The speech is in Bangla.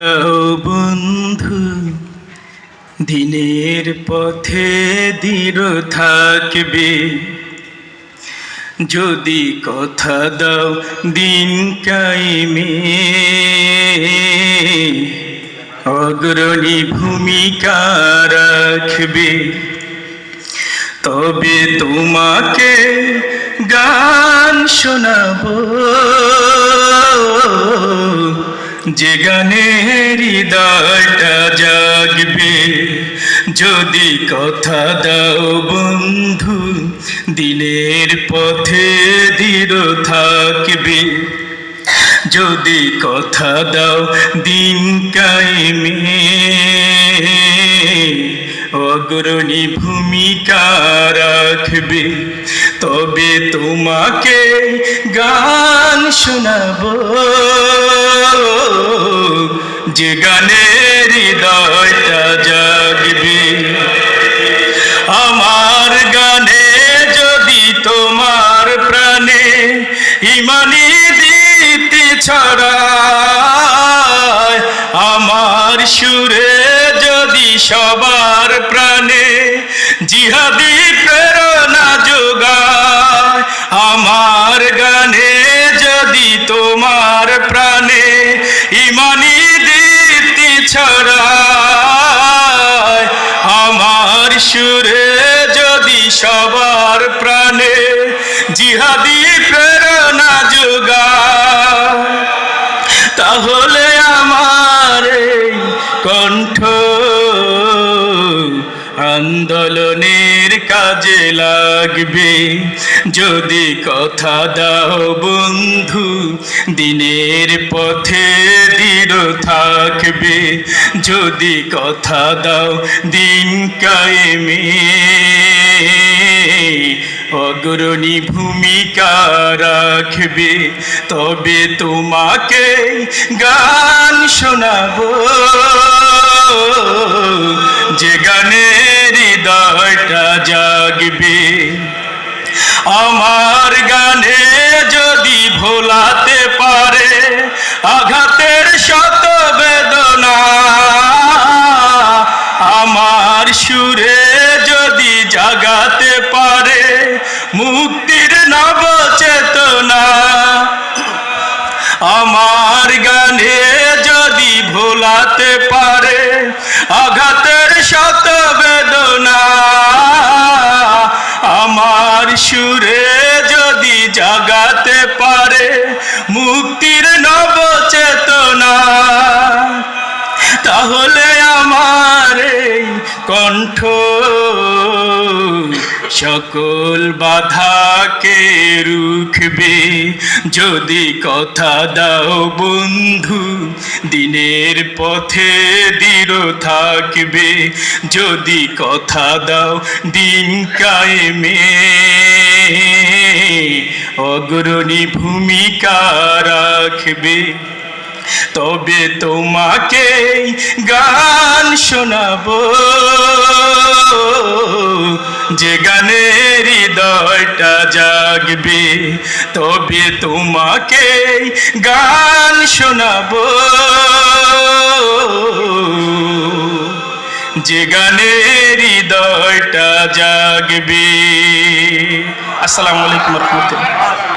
বন্ধু দিনের পথে দৃঢ় থাকবে, যদি কথা দাও দিন কায়েমে অগ্রণী ভূমিকা রাখবে। তবে তোমাকে গান শোনাবো, যে গানে হৃদয়টা জাগবে। যদি কথা দাও বন্ধু দিনের পথে দৃঢ় থাকবে, যদি কথা দাও দিন কায়েমে অগ্রণী ভূমিকা রাখবে। তবে তোমাকে গান শোনাবো, যে গানে হৃদয়টা জাগবে। আমার গানে যদি তোমার প্রাণে ইমানি দীপ্তি ছড়ায়, আমার সুরে যদি সবার প্রাণে জিহাদি প্রেরণা যোগায়, আমার গানে যদি তোমার প্রাণে ইমানি দীপ্তি ছড়ায়, আমার সুরে যদি সবার প্রাণে জিহাদি প্রেরণা যোগায়, তাহলে আমার এই কণ্ঠ আন্দোলনের কাজে লাগবে। যদি কথা দাও বন্ধু দিনের পথে দৃঢ় থাকবে, যদি কথা দাও দিন কায়েমে অগ্রণী ভূমিকা রাখবে। তবে তোমাকে গান শোনাবো, যে গানে হৃদয়টা জাগবে। আমার গানে যদি ভোলাতে পারে আঘাতের শত বেদনা, আমার সুরে যদি জাগাতে পারে মুক্তির নব চেতনা, আমার গানে যদি ভোলাতে পারে আঘাতের শত বেদনা, আমার সুরে যদি জাগাতে পারে মুক্তির নব চেতনা, তাহলে আমার এই কণ্ঠ সকল বাধাকে রুখবে। যদি কথা দাও বন্ধু দিনের পথে দৃঢ় থাকবে, যদি কথা দাও দিন কায়েমে অগ্রণী ভূমিকা রাখবে। তবে তোমাকে গান শোনাবো, যে গানে হৃদয়টা জাগবে। তবে তোমাকে গান শোনাবো, যে গানে হৃদয়টা জাগবে। আসসালামু আলাইকুম ওয়া রাহমাতুল্লাহ।